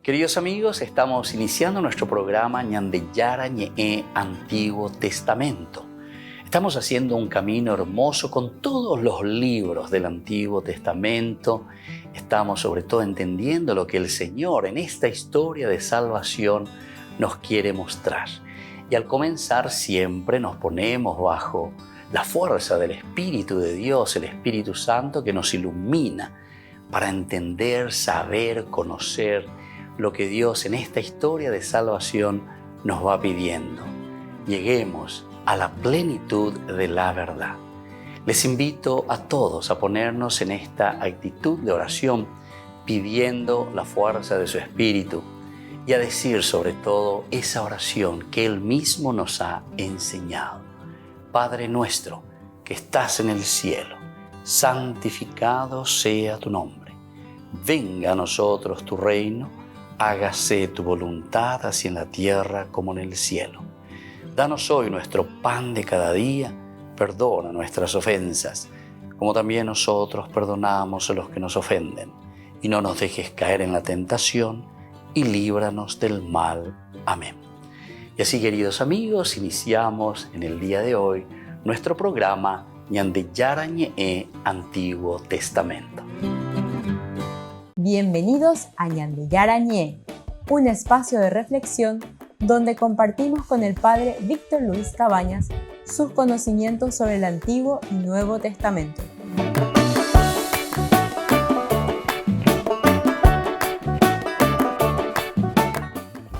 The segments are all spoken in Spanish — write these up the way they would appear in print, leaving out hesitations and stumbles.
Queridos amigos, estamos iniciando nuestro programa Ñandeyara Ñe'e Antiguo Testamento. Estamos haciendo un camino hermoso con todos los libros del Antiguo Testamento. Estamos sobre todo entendiendo lo que el Señor en esta historia de salvación nos quiere mostrar. Y al comenzar siempre nos ponemos bajo la fuerza del Espíritu de Dios, el Espíritu Santo que nos ilumina para entender, saber, conocer lo que Dios en esta historia de salvación nos va pidiendo. Lleguemos a la plenitud de la verdad. Les invito a todos a ponernos en esta actitud de oración, pidiendo la fuerza de su Espíritu y a decir sobre todo esa oración que Él mismo nos ha enseñado. Padre nuestro que estás en el cielo, santificado sea tu nombre. Venga a nosotros tu reino, hágase tu voluntad así en la tierra como en el cielo. Danos hoy nuestro pan de cada día, perdona nuestras ofensas, como también nosotros perdonamos a los que nos ofenden. Y no nos dejes caer en la tentación, y líbranos del mal. Amén. Y así, queridos amigos, iniciamos en el día de hoy nuestro programa Ñandeyara Ñe'e Antiguo Testamento. Bienvenidos a Ñandeyara Ñe'e, un espacio de reflexión donde compartimos con el Padre Víctor Luis Cabañas sus conocimientos sobre el Antiguo y Nuevo Testamento.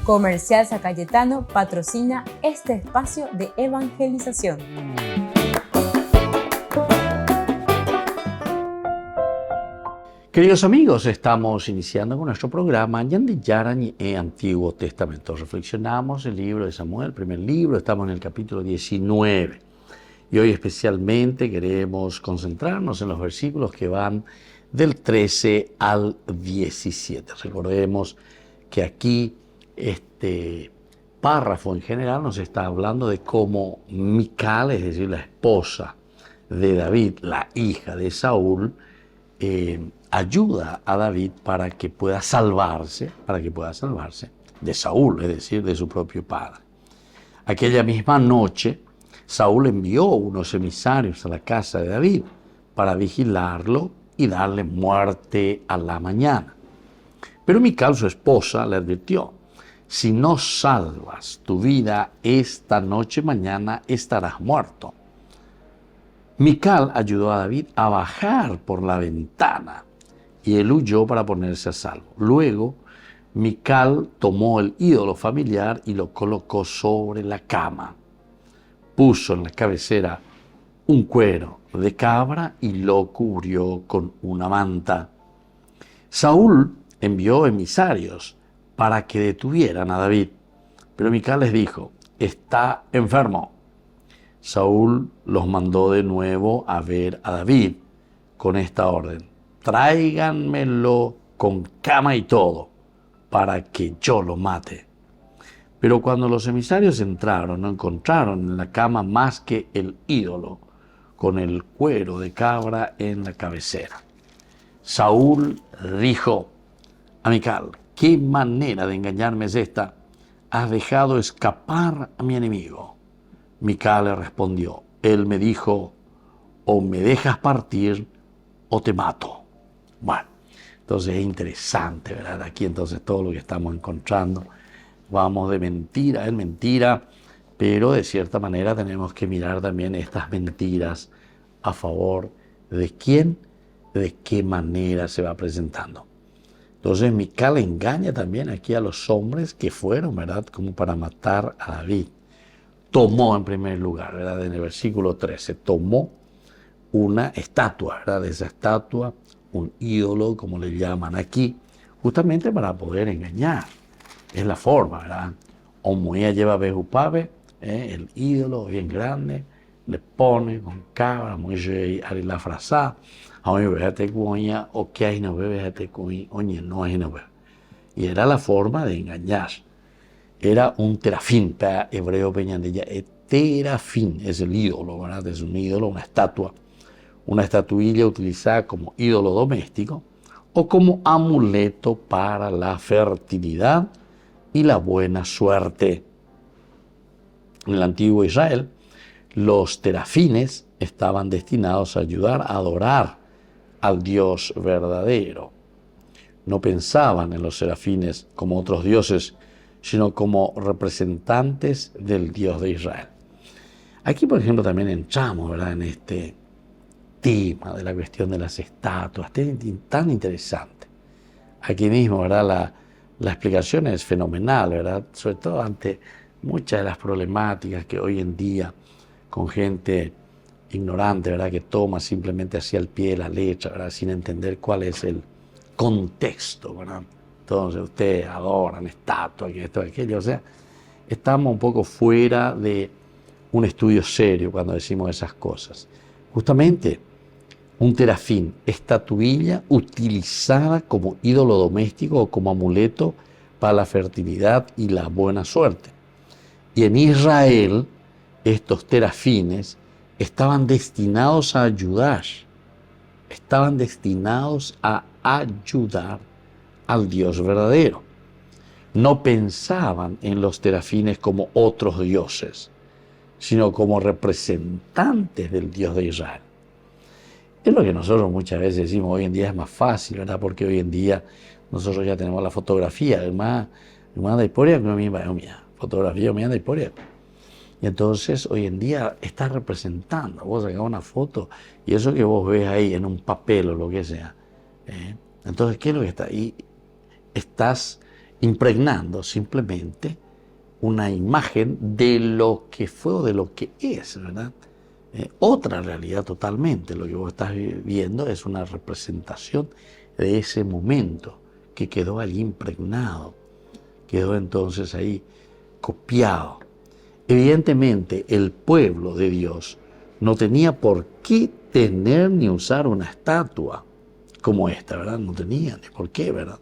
Comercial San Cayetano patrocina este espacio de evangelización. Queridos amigos, estamos iniciando con nuestro programa Ñandeyara Ñe'e Antiguo Testamento. Reflexionamos el libro de Samuel, el primer libro, estamos en el capítulo 19. Y hoy especialmente queremos concentrarnos en los versículos que van del 13 al 17. Recordemos que aquí este párrafo en general nos está hablando de cómo Mical, es decir, la esposa de David, la hija de Saúl, ayuda a David para que pueda salvarse de Saúl, es decir, de su propio padre. Aquella misma noche, Saúl envió unos emisarios a la casa de David para vigilarlo y darle muerte a la mañana. Pero Mical, su esposa, le advirtió: si no salvas tu vida esta noche, mañana estarás muerto. Mical ayudó a David a bajar por la ventana y él huyó para ponerse a salvo. Luego, Mical tomó el ídolo familiar y lo colocó sobre la cama. Puso en la cabecera un cuero de cabra y lo cubrió con una manta. Saúl envió emisarios para que detuvieran a David, pero Mical les dijo: está enfermo. Saúl los mandó de nuevo a ver a David con esta orden: tráiganmelo con cama y todo, para que yo lo mate. Pero cuando los emisarios entraron, no encontraron en la cama más que el ídolo con el cuero de cabra en la cabecera. Saúl dijo a Mical: ¿qué manera de engañarme es esta? Has dejado escapar a mi enemigo. Mical le respondió: él me dijo, o me dejas partir o te mato. Bueno, entonces es interesante, ¿verdad? Aquí entonces todo lo que estamos encontrando, vamos de mentira en mentira, pero de cierta manera tenemos que mirar también estas mentiras a favor de quién, de qué manera se va presentando. Entonces Mical engaña también aquí a los hombres que fueron, ¿verdad?, como para matar a David. Tomó en primer lugar, ¿verdad?, en el versículo 13, tomó una estatua, ¿verdad?, de esa estatua, un ídolo, como le llaman aquí, justamente para poder engañar. Es la forma, ¿verdad? Omoía lleva bejupabe, el ídolo bien grande, le pone con cabra, muy a la frasa, a mí vejate cuña, o que hay no vejate cuña, oye, no hay no ve. Y era la forma de engañar. Era un terafín, para hebreo peñandilla, terafín es el ídolo, ¿verdad? Es un ídolo, una estatua, una estatuilla utilizada como ídolo doméstico o como amuleto para la fertilidad y la buena suerte. En el antiguo Israel, los terafines estaban destinados a ayudar a adorar al Dios verdadero. No pensaban en los serafines como otros dioses, sino como representantes del Dios de Israel. Aquí, por ejemplo, también entramos, ¿verdad?, en este tema de la cuestión de las estatuas, tan interesante. Aquí mismo, ¿verdad?, la explicación es fenomenal, ¿verdad?, sobre todo ante muchas de las problemáticas que hoy en día, con gente ignorante, ¿verdad?, que toma simplemente hacia el pie de la letra, ¿verdad?, sin entender cuál es el contexto, ¿verdad? Entonces ustedes adoran estatuas, que esto, aquello, o sea, estamos un poco fuera de un estudio serio cuando decimos esas cosas. Justamente, un terafín, estatuilla utilizada como ídolo doméstico o como amuleto para la fertilidad y la buena suerte. Y en Israel, estos terafines estaban destinados a ayudar, al Dios verdadero. No pensaban en los terafines como otros dioses, sino como representantes del Dios de Israel. Es lo que nosotros muchas veces decimos, hoy en día es más fácil, ¿verdad? Porque hoy en día nosotros ya tenemos la fotografía, más de historia que fotografía de historia. Y entonces hoy en día está representando, vos sacás una foto y eso que vos ves ahí en un papel o lo que sea, entonces ¿qué es lo que está ahí? Estás impregnando simplemente una imagen de lo que fue o de lo que es, ¿verdad? Otra realidad totalmente. Lo que vos estás viendo es una representación de ese momento que quedó allí impregnado, quedó entonces ahí copiado. Evidentemente, el pueblo de Dios no tenía por qué tener ni usar una estatua como esta, ¿verdad? No tenía ni por qué, ¿verdad?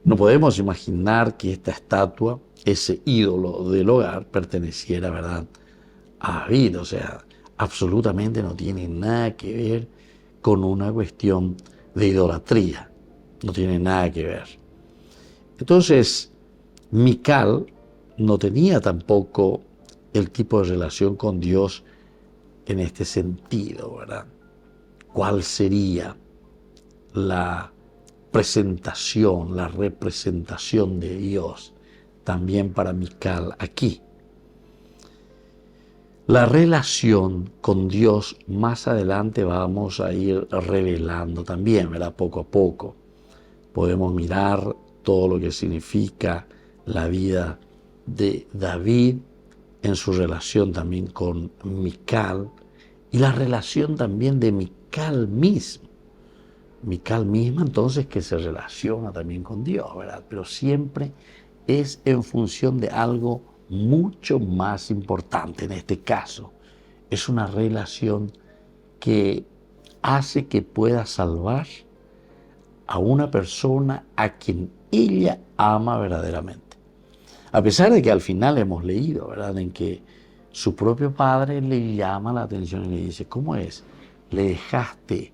No podemos imaginar que esta estatua, ese ídolo del hogar, perteneciera, ¿verdad?, a David. O sea, absolutamente no tiene nada que ver con una cuestión de idolatría. No tiene nada que ver. Entonces, Mical no tenía tampoco el tipo de relación con Dios en este sentido, ¿verdad? ¿Cuál sería la presentación, la representación de Dios también para Mical aquí? La relación con Dios más adelante vamos a ir revelando también, ¿verdad? Poco a poco. Podemos mirar todo lo que significa la vida de David en su relación también con Mical y la relación también de Mical mismo. Mical misma entonces que se relaciona también con Dios, ¿verdad? Pero siempre es en función de algo mucho más importante. En este caso, es una relación que hace que pueda salvar a una persona a quien ella ama verdaderamente. A pesar de que al final hemos leído, ¿verdad?, en que su propio padre le llama la atención y le dice, ¿cómo es? ¿Le dejaste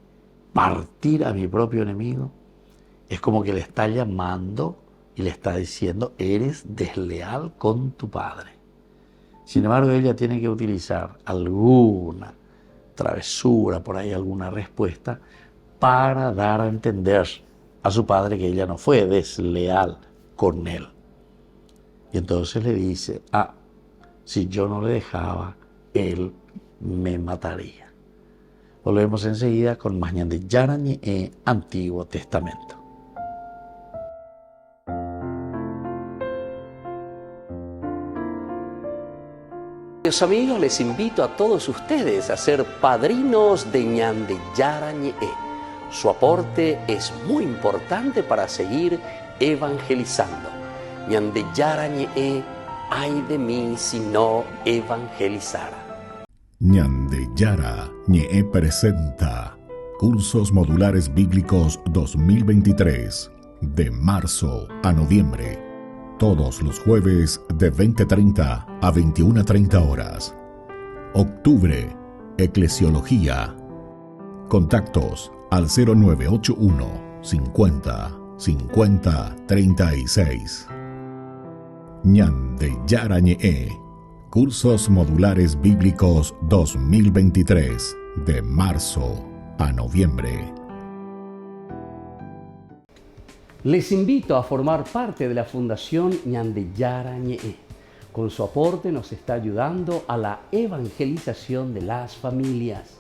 partir a mi propio enemigo? Es como que le está llamando y le está diciendo, eres desleal con tu padre. Sin embargo, ella tiene que utilizar alguna travesura, por ahí alguna respuesta, para dar a entender a su padre que ella no fue desleal con él. Y entonces le dice, si yo no le dejaba, él me mataría. Volvemos enseguida con más Ñande Yarañe en Antiguo Testamento. Queridos amigos, les invito a todos ustedes a ser padrinos de Ñande Yarañe. Su aporte es muy importante para seguir evangelizando. Ñande Yarañe, ay de mí si no evangelizara. Ñande Yarañe presenta Cursos Modulares Bíblicos 2023, de marzo a noviembre. Todos los jueves de 20:30 a 21:30 horas. Octubre, Eclesiología. Contactos al 0981 50 50 36. Ñande Yara Ñe'e. Cursos Modulares Bíblicos 2023, de marzo a noviembre. Les invito a formar parte de la Fundación Ñande Yara Ñe'e. Con su aporte nos está ayudando a la evangelización de las familias.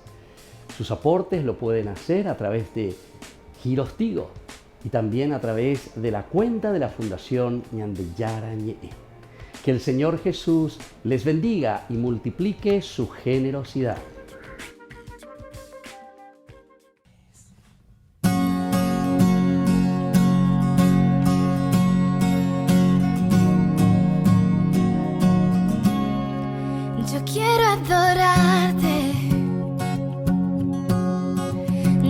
Sus aportes lo pueden hacer a través de Giros Tigo y también a través de la cuenta de la Fundación Ñande Yara Ñe'e. Que el Señor Jesús les bendiga y multiplique su generosidad. Yo quiero adorarte,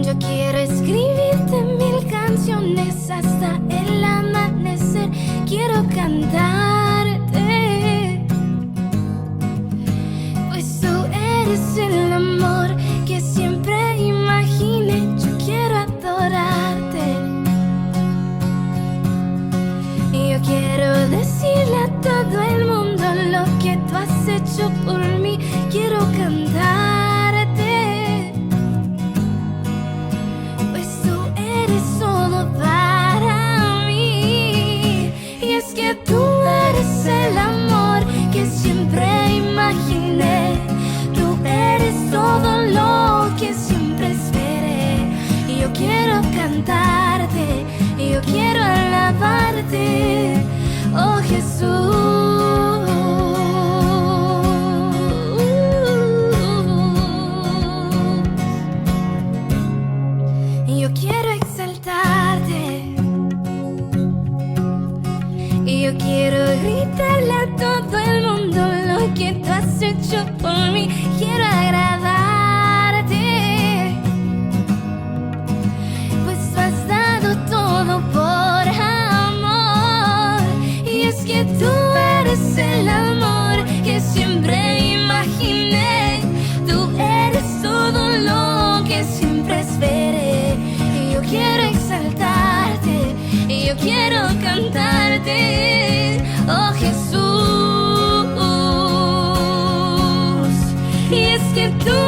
yo quiero escribirte 1000 canciones hasta el amanecer, quiero cantarte, pues tú eres el amor que siempre imaginé, yo quiero adorarte, y yo quiero decirle a todo el mundo lo que tú has hecho por mí, quiero cantarte, pues tú eres todo para mí, y es que tú eres el amor que siempre imaginé, tú eres todo lo que siempre esperé, y yo quiero cantarte, y yo quiero alabarte, oh Jesús. Yo quiero exaltarte, y yo quiero gritarle a todo el mundo lo que tú has hecho por mí, quiero agradarte, pues tú has dado todo por amor, y es que tú eres el amor que siempre imaginé, tú eres todo lo que siempre esperé, y yo quiero exaltarte, y yo quiero cantarte, oh Jesús, y es que tú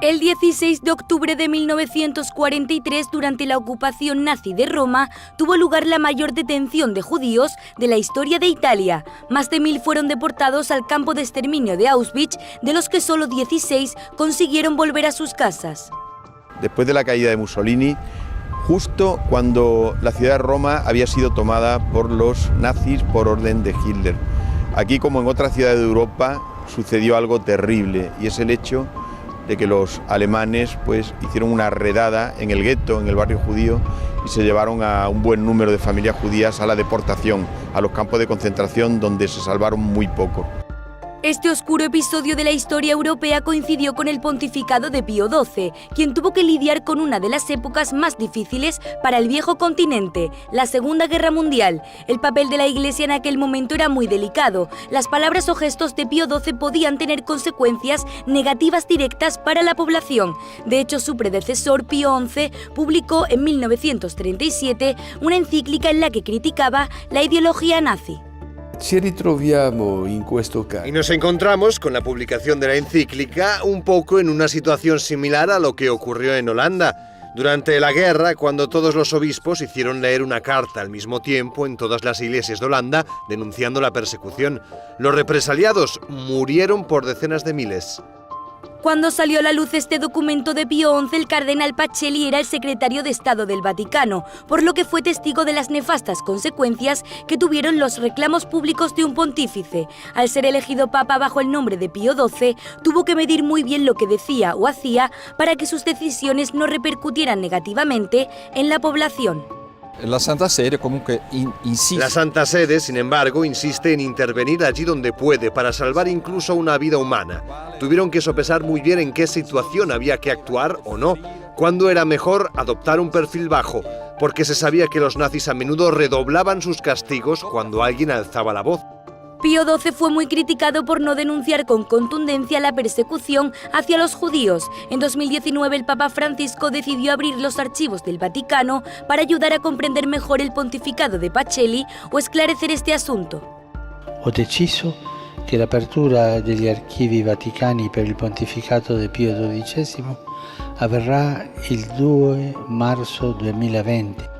El 16 de octubre de 1943, durante la ocupación nazi de Roma, tuvo lugar la mayor detención de judíos de la historia de Italia. Más de 1000 fueron deportados al campo de exterminio de Auschwitz, de los que solo 16 consiguieron volver a sus casas. Después de la caída de Mussolini, justo cuando la ciudad de Roma había sido tomada por los nazis por orden de Hitler. Aquí, como en otras ciudades de Europa, sucedió algo terrible, y es el hecho de que los alemanes hicieron una redada en el gueto, en el barrio judío, y se llevaron a un buen número de familias judías a la deportación, a los campos de concentración, donde se salvaron muy pocos. Este oscuro episodio de la historia europea coincidió con el pontificado de Pío XII, quien tuvo que lidiar con una de las épocas más difíciles para el viejo continente, la Segunda Guerra Mundial. El papel de la Iglesia en aquel momento era muy delicado. Las palabras o gestos de Pío XII podían tener consecuencias negativas directas para la población. De hecho, su predecesor, Pío XI, publicó en 1937 una encíclica en la que criticaba la ideología nazi. Y nos encontramos con la publicación de la encíclica un poco en una situación similar a lo que ocurrió en Holanda. Durante la guerra, cuando todos los obispos hicieron leer una carta al mismo tiempo en todas las iglesias de Holanda denunciando la persecución. Los represaliados murieron por decenas de miles. Cuando salió a la luz este documento de Pío XI, el cardenal Pacelli era el secretario de Estado del Vaticano, por lo que fue testigo de las nefastas consecuencias que tuvieron los reclamos públicos de un pontífice. Al ser elegido papa bajo el nombre de Pío XII, tuvo que medir muy bien lo que decía o hacía para que sus decisiones no repercutieran negativamente en la población. La Santa Sede insiste. La Santa Sede, sin embargo, insiste en intervenir allí donde puede para salvar incluso una vida humana. Tuvieron que sopesar muy bien en qué situación había que actuar o no, cuándo era mejor adoptar un perfil bajo, porque se sabía que los nazis a menudo redoblaban sus castigos cuando alguien alzaba la voz. Pío XII fue muy criticado por no denunciar con contundencia la persecución hacia los judíos. En 2019 el Papa Francisco decidió abrir los archivos del Vaticano para ayudar a comprender mejor el pontificado de Pacelli o esclarecer este asunto. Ho deciso che l'apertura degli archivi vaticani per il pontificato di Pio XII avverrà il 2 marzo 2020.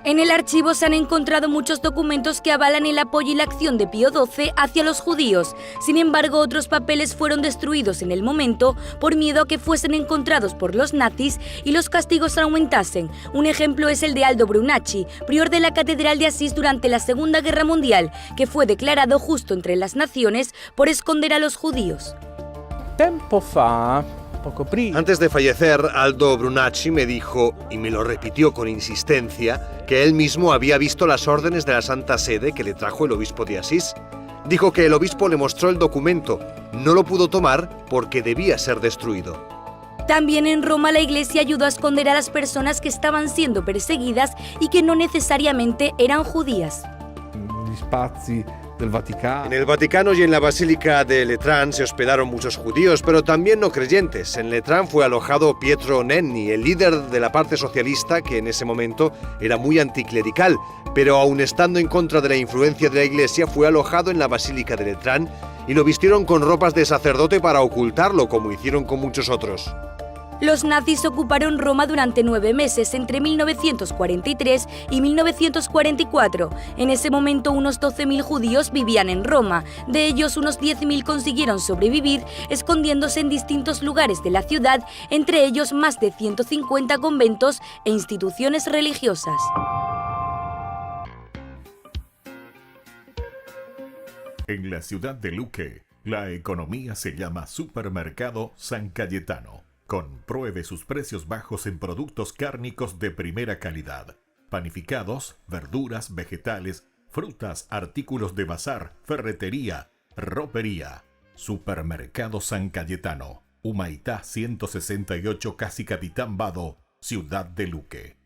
En el archivo se han encontrado muchos documentos que avalan el apoyo y la acción de Pío XII hacia los judíos. Sin embargo, otros papeles fueron destruidos en el momento por miedo a que fuesen encontrados por los nazis y los castigos aumentasen. Un ejemplo es el de Aldo Brunacci, prior de la Catedral de Asís durante la Segunda Guerra Mundial, que fue declarado justo entre las naciones por esconder a los judíos. Antes de fallecer, Aldo Brunacci me dijo, y me lo repitió con insistencia, que él mismo había visto las órdenes de la Santa Sede que le trajo el obispo de Asís. Dijo que el obispo le mostró el documento. No lo pudo tomar porque debía ser destruido. También en Roma la Iglesia ayudó a esconder a las personas que estaban siendo perseguidas y que no necesariamente eran judías. En el Vaticano y en la Basílica de Letrán se hospedaron muchos judíos, pero también no creyentes. En Letrán fue alojado Pietro Nenni, el líder de la parte socialista, que en ese momento era muy anticlerical, pero aun estando en contra de la influencia de la Iglesia, fue alojado en la Basílica de Letrán y lo vistieron con ropas de sacerdote para ocultarlo, como hicieron con muchos otros. Los nazis ocuparon Roma durante 9 meses, entre 1943 y 1944. En ese momento unos 12.000 judíos vivían en Roma. De ellos, unos 10.000 consiguieron sobrevivir, escondiéndose en distintos lugares de la ciudad, entre ellos más de 150 conventos e instituciones religiosas. En la ciudad de Luque, la economía se llama Supermercado San Cayetano. Compruebe sus precios bajos en productos cárnicos de primera calidad. Panificados, verduras, vegetales, frutas, artículos de bazar, ferretería, ropería. Supermercado San Cayetano. Humaitá 168, Casi Capitán Vado, Ciudad de Luque.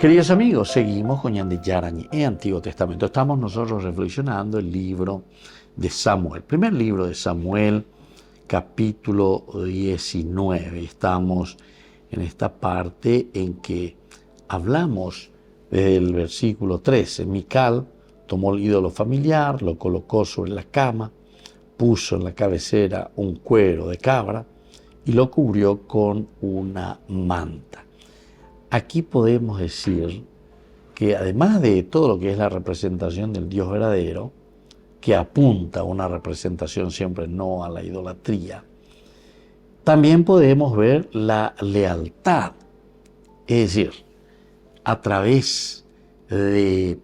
Queridos amigos, seguimos con Ñande Yarañe en Antiguo Testamento. Estamos nosotros reflexionando el libro de Samuel, primer libro de Samuel, capítulo 19. Estamos en esta parte en que hablamos desde el versículo 13. Mical tomó el ídolo familiar, lo colocó sobre la cama, puso en la cabecera un cuero de cabra y lo cubrió con una manta. Aquí podemos decir que además de todo lo que es la representación del Dios verdadero, que apunta a una representación siempre no a la idolatría, también podemos ver la lealtad, es decir, a través de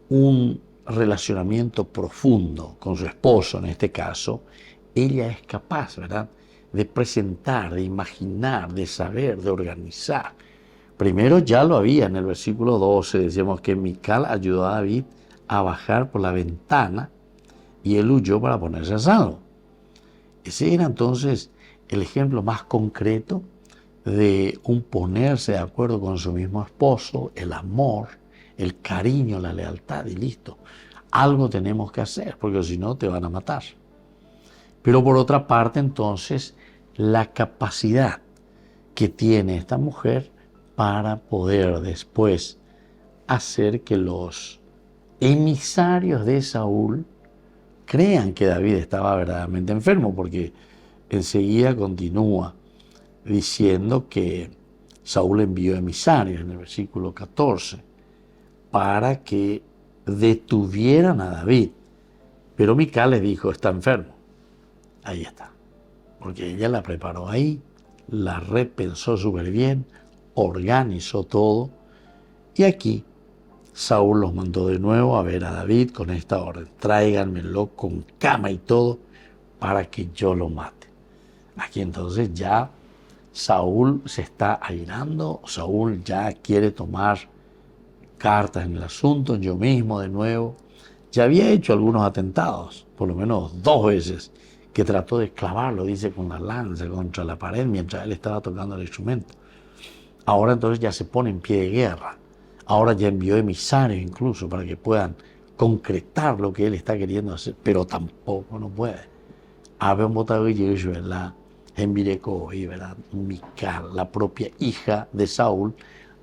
un relacionamiento profundo con su esposo, en este caso, ella es capaz, ¿verdad?, de presentar, de imaginar, de saber, de organizar. Primero ya lo había en el versículo 12, decíamos que Mical ayudó a David a bajar por la ventana y él huyó para ponerse a salvo. Ese era entonces el ejemplo más concreto de un ponerse de acuerdo con su mismo esposo, el amor, el cariño, la lealtad y listo. Algo tenemos que hacer porque si no te van a matar. Pero por otra parte entonces la capacidad que tiene esta mujer para poder después hacer que los emisarios de Saúl crean que David estaba verdaderamente enfermo, porque enseguida continúa diciendo que Saúl envió emisarios en el versículo 14 para que detuvieran a David. Pero Mical les dijo, está enfermo. Ahí está. Porque ella la preparó ahí, la repensó súper bien, organizó todo. Y aquí Saúl los mandó de nuevo a ver a David con esta orden. Tráiganmelo con cama y todo para que yo lo mate. Aquí entonces ya Saúl se está airando. Saúl ya quiere tomar cartas en el asunto. Yo mismo de nuevo. Ya había hecho algunos atentados, por lo menos 2 veces, que trató de clavarlo, dice, con la lanza contra la pared mientras él estaba tocando el instrumento. Ahora entonces ya se pone en pie de guerra. Ahora ya envió emisarios incluso para que puedan concretar lo que él está queriendo hacer, pero tampoco no puede. Habían votado la ¿verdad? Mical, la propia hija de Saúl,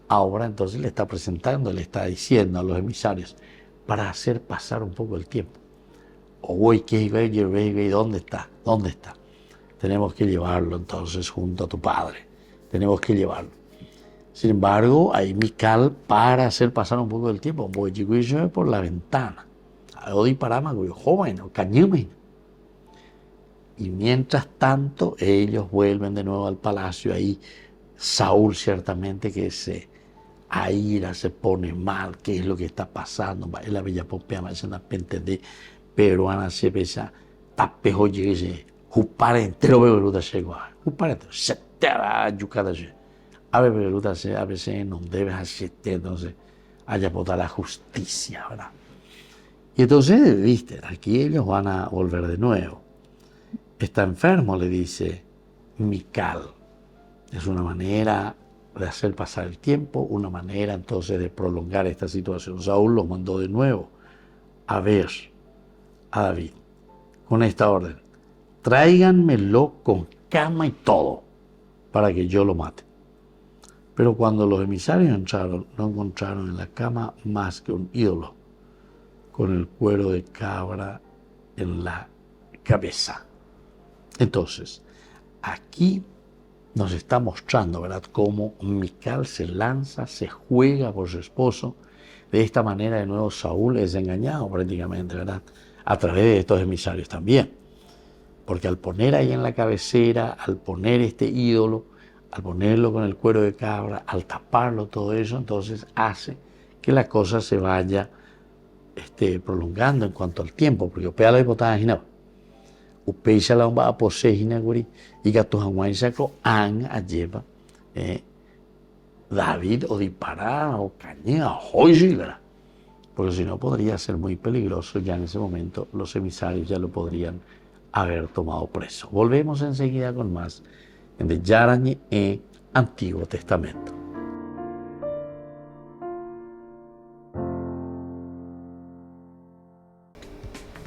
ahora entonces le está presentando, le está diciendo a los emisarios para hacer pasar un poco el tiempo. ¿Dónde está? ¿Dónde está? Tenemos que llevarlo entonces junto a tu padre. Tenemos que llevarlo. Sin embargo, ahí Mical, para hacer pasar un poco del tiempo, por la ventana. Joven, y mientras tanto, ellos vuelven de nuevo al palacio. Ahí Saúl ciertamente que se aira, se pone mal. ¿Qué es lo que está pasando? La bella popea, una pente de peruana se pesa, tapejo llegue, jupare entero beberuta llegó, jupare entero, se te va yucada llegue. A beberuta se, a veces no debes hacer, entonces haya por la justicia, ¿verdad? Y entonces, viste, aquí ellos van a volver de nuevo. Está enfermo, le dice Mical. Es una manera de hacer pasar el tiempo, una manera entonces de prolongar esta situación. Saúl los mandó de nuevo a ver a David con esta orden: tráiganmelo con cama y todo para que yo lo mate. Pero cuando los emisarios entraron, no encontraron en la cama más que un ídolo con el cuero de cabra en la cabeza. Entonces, aquí nos está mostrando, ¿verdad?, cómo Mical se lanza, se juega por su esposo. De esta manera, de nuevo, Saúl es engañado prácticamente, ¿verdad?, a través de estos emisarios también. Porque al poner ahí en la cabecera, al poner este ídolo, al ponerlo con el cuero de cabra, al taparlo, todo eso, entonces hace que la cosa se vaya prolongando en cuanto al tiempo. Porque opea la hipotada ginaba. Upeisha la bomba a posee ginaguri y gato hawaii sacro an a lleva David o disparar o cañea o ¿verdad? Porque si no podría ser muy peligroso. Ya en ese momento los emisarios ya lo podrían haber tomado preso. Volvemos enseguida con más en de Yarañe e Antiguo Testamento.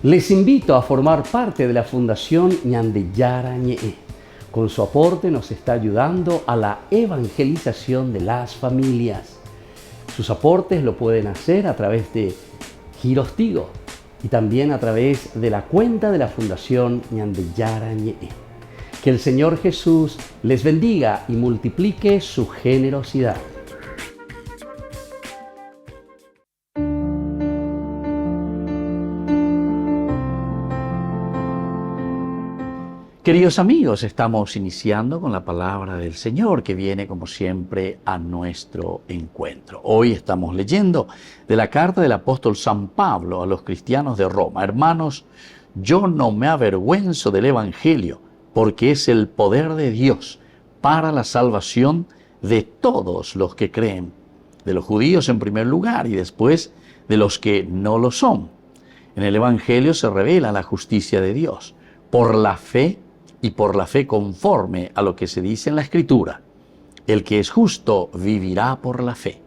Les invito a formar parte de la Fundación Ñande Yarañe, Con su aporte nos está ayudando a la evangelización de las familias. Sus aportes lo pueden hacer a través de Giros Tigo y también a través de la cuenta de la Fundación Ñandeyara Ñe'e. Que el Señor Jesús les bendiga y multiplique su generosidad. Queridos amigos, estamos iniciando con la palabra del Señor que viene como siempre a nuestro encuentro. Hoy estamos leyendo de la carta del apóstol San Pablo a los cristianos de Roma. Hermanos, yo no me avergüenzo del Evangelio porque es el poder de Dios para la salvación de todos los que creen, de los judíos en primer lugar y después de los que no lo son. En el Evangelio se revela la justicia de Dios por la fe y por la fe conforme a lo que se dice en la Escritura. El que es justo vivirá por la fe.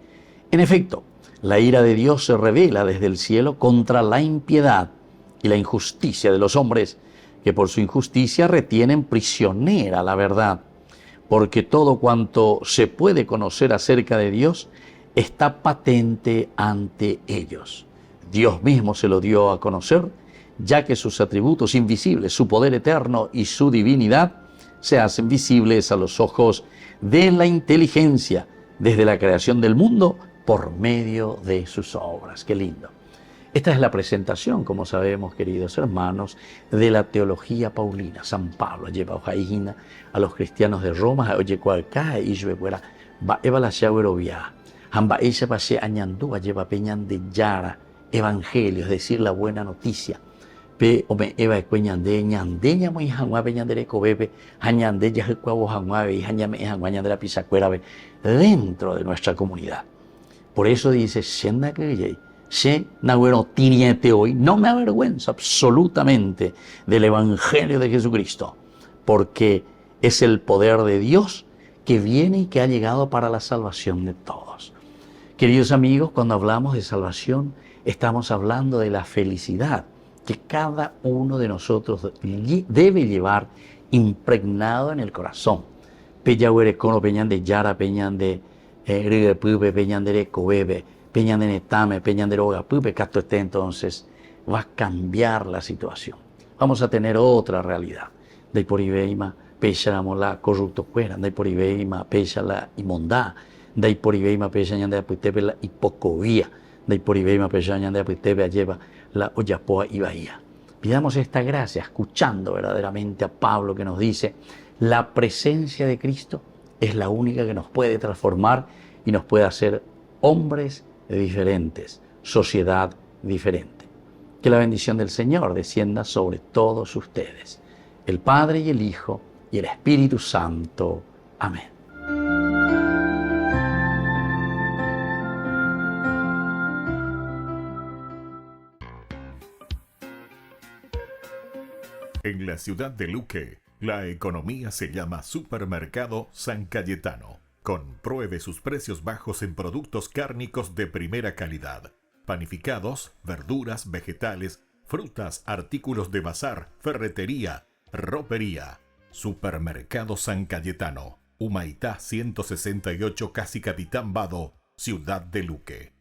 En efecto, la ira de Dios se revela desde el cielo contra la impiedad y la injusticia de los hombres, que por su injusticia retienen prisionera la verdad, porque todo cuanto se puede conocer acerca de Dios está patente ante ellos. Dios mismo se lo dio a conocer, ya que sus atributos invisibles, su poder eterno y su divinidad se hacen visibles a los ojos de la inteligencia desde la creación del mundo por medio de sus obras. ¡Qué lindo! Esta es la presentación, como sabemos, queridos hermanos, de la teología paulina. San Pablo lleva a los cristianos de Roma, oye, cualca y lleva la Shaurovia, Hamba ella pase añandúa lleva peñan de Yara, evangelio, es decir, la buena noticia. Pe ome eva cueñande ñandeña muy hangua peñandere cobebe, hañande ya cuavo hanguabe y hañame hanguaña de la pisacuerabe dentro de nuestra comunidad. Por eso dice, Shenda que se nahuero tiniete hoy, no me avergüenzo absolutamente del Evangelio de Jesucristo, porque es el poder de Dios que viene y que ha llegado para la salvación de todos. Queridos amigos, cuando hablamos de salvación, estamos hablando de la felicidad que cada uno de nosotros debe llevar impregnado en el corazón. Peñahuere cono peñan de Yara, peñan de Rigepupe, peñan de Cobebe, peñan de Netame, peñan de Rogapupe, que esto entonces va a cambiar la situación. Vamos a tener otra realidad. De por Ibeima, pecha la mola corrupto fuera, de por Ibeima, pecha la imondad, de por Ibeima, pecha ñande apuitepe la hipocovía, de por Ibeima, pecha ñande apuitepe lleva la Oyapoa y Bahía. Pidamos esta gracia, escuchando verdaderamente a Pablo que nos dice, la presencia de Cristo es la única que nos puede transformar y nos puede hacer hombres diferentes, sociedad diferente. Que la bendición del Señor descienda sobre todos ustedes, el Padre y el Hijo y el Espíritu Santo. Amén. En la ciudad de Luque, la economía se llama Supermercado San Cayetano. Compruebe sus precios bajos en productos cárnicos de primera calidad. Panificados, verduras, vegetales, frutas, artículos de bazar, ferretería, ropería. Supermercado San Cayetano. Humaitá 168, Casi Capitán Vado, ciudad de Luque.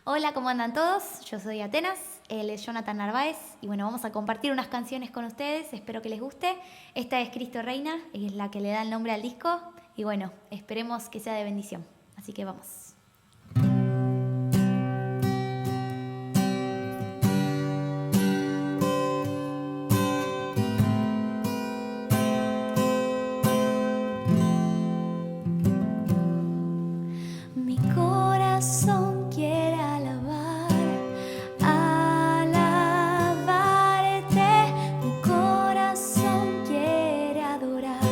Hola, ¿cómo andan todos? Yo soy Atenas, él es Jonathan Narváez y bueno, vamos a compartir unas canciones con ustedes, espero que les guste. Esta es Cristo Reina, es la que le da el nombre al disco y bueno, esperemos que sea de bendición, así que vamos. Mi corazón quiere alabarte, mi corazón quiere adorarte,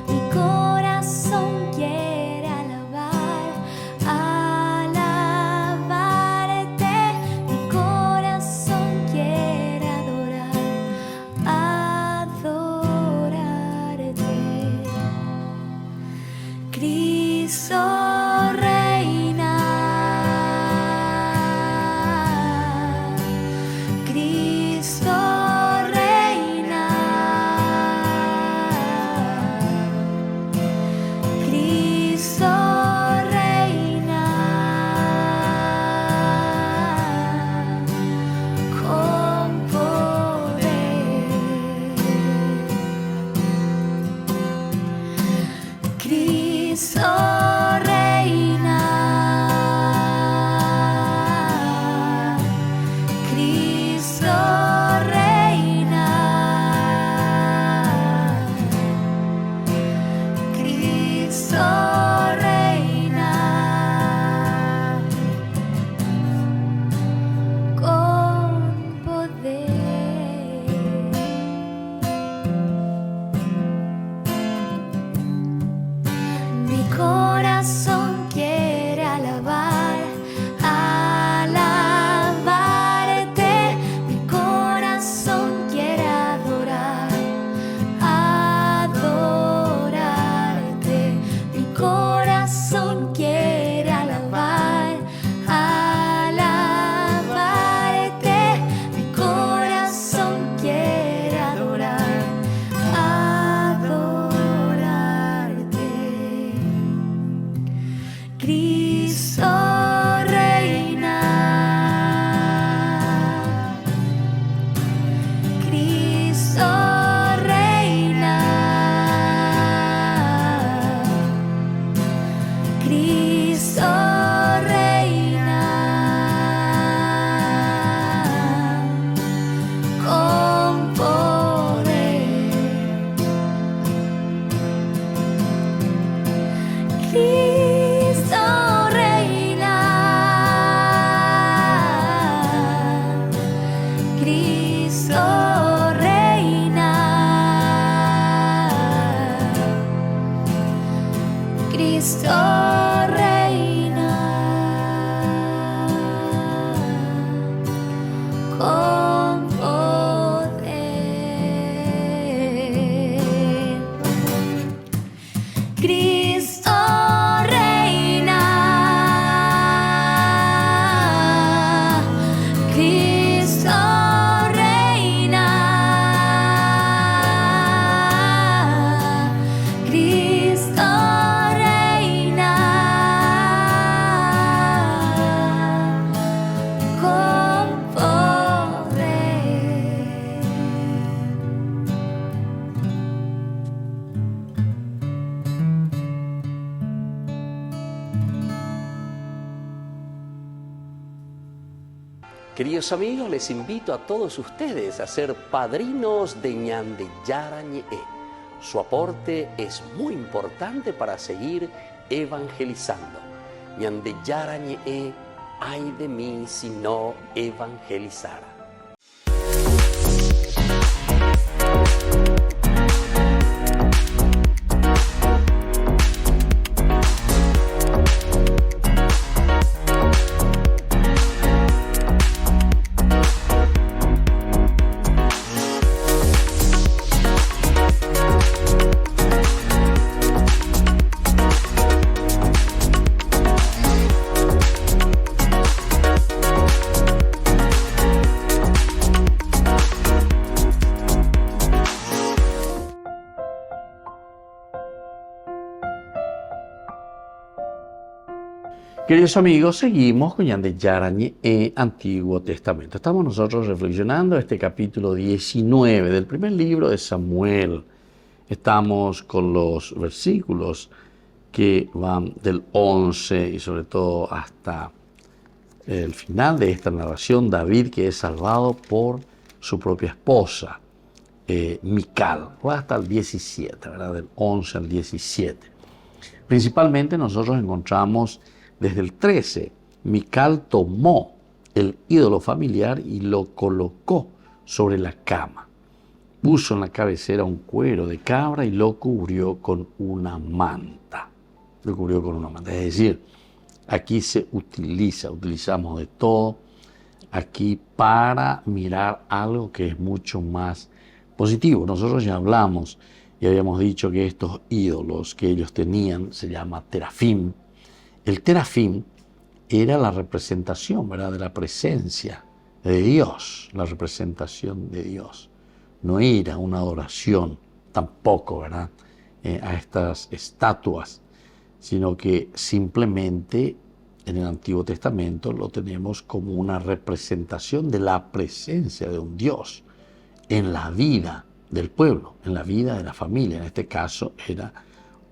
mi corazón Queridos amigos, les invito a todos ustedes a ser padrinos de Ñande Yarañe. Su aporte es muy importante para seguir evangelizando. Ñande Yarañe, ay de mí si no evangelizara. Queridos amigos, seguimos con Ñande Yarañe, Antiguo Testamento. Estamos nosotros reflexionando este capítulo 19 del primer libro de Samuel. Estamos con los versículos que van del 11 y sobre todo hasta el final de esta narración, David que es salvado por su propia esposa, Mical. Va hasta el 17, ¿verdad? Del 11 al 17. Principalmente nosotros encontramos desde el 13, Mical tomó el ídolo familiar y lo colocó sobre la cama. Puso en la cabecera un cuero de cabra y lo cubrió con una manta. Lo cubrió con una manta. Es decir, aquí se utilizamos de todo aquí para mirar algo que es mucho más positivo. Nosotros ya hablamos y habíamos dicho que estos ídolos que ellos tenían se llama terafim. El terafim era la representación, ¿verdad?, de la presencia de Dios, la representación de Dios. No era una adoración tampoco, ¿verdad?, a estas estatuas, sino que simplemente en el Antiguo Testamento lo tenemos como una representación de la presencia de un Dios en la vida del pueblo, en la vida de la familia. En este caso era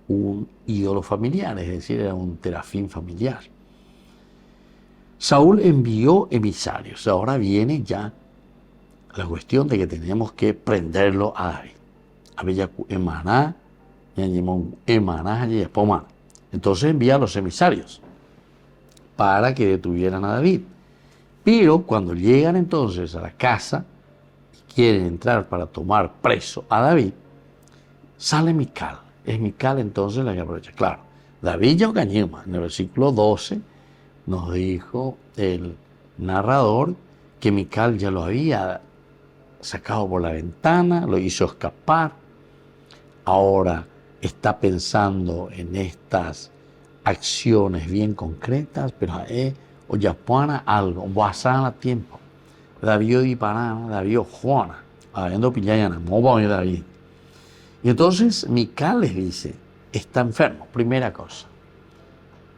un ídolo familiar, es decir, era un terafim familiar. Saúl envió emisarios. Ahora viene ya la cuestión de que tenemos que prenderlo a David. Entonces envía a los emisarios para que detuvieran a David. Pero cuando llegan entonces a la casa y quieren entrar para tomar preso a David, sale Mical. Es Mical entonces la que aprovecha. Claro, David ya engañó. En el versículo 12 nos dijo el narrador que Mical ya lo había sacado por la ventana, lo hizo escapar. Ahora está pensando en estas acciones bien concretas, pero o ya pone algo, va a tiempo. David y Parana, David Juana, habiendo pillado David. Y entonces Mical les dice, está enfermo, primera cosa.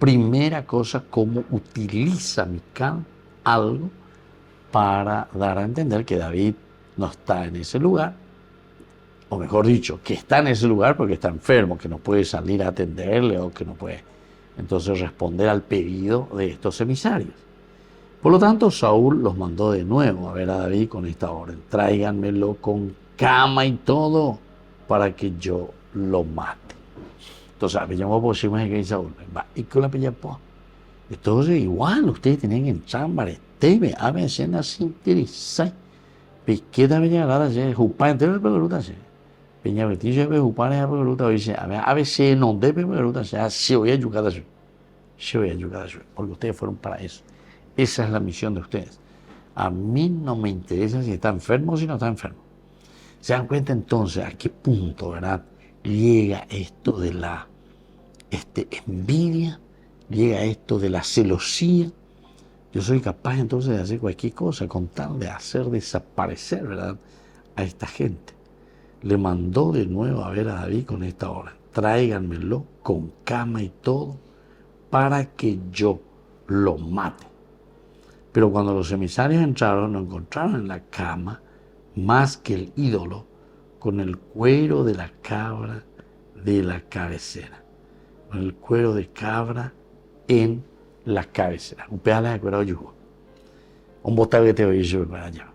Primera cosa, cómo utiliza Mical algo para dar a entender que David no está en ese lugar, o mejor dicho, que está en ese lugar porque está enfermo, que no puede salir a atenderle o que no puede entonces responder al pedido de estos emisarios. Por lo tanto, Saúl los mandó de nuevo a ver a David con esta orden: tráiganmelo con cama y todo para que yo lo mate. Entonces, llamó por encima de que Saúl, va, y con la pillapó. Entonces, igual, ustedes tienen que entrar en Baretebe, a veces así interesante. Piqueta Peña Grada, Jupá, entero el peluta, Peña Betillo, Jupá, el peluta, dice, a veces no debe peluta, se voy a ayudar a su. Se voy a ayudar a su, porque ustedes fueron para eso. Esa es la misión de ustedes. A mí no me interesa si está enfermo o si no está enfermo. ¿Se dan cuenta entonces a qué punto, verdad, llega esto de la envidia, llega esto de la celosía? Yo soy capaz entonces de hacer cualquier cosa con tal de hacer desaparecer, ¿verdad?, a esta gente. Le mandó de nuevo a ver a David con esta orden: tráiganmelo con cama y todo para que yo lo mate. Pero cuando los emisarios entraron, no encontraron en la cama más que el ídolo con el cuero de la cabra de la cabecera. Con el cuero de cabra en la cabecera. Un pedazo de cuero de yugo. un botague te oye para allá.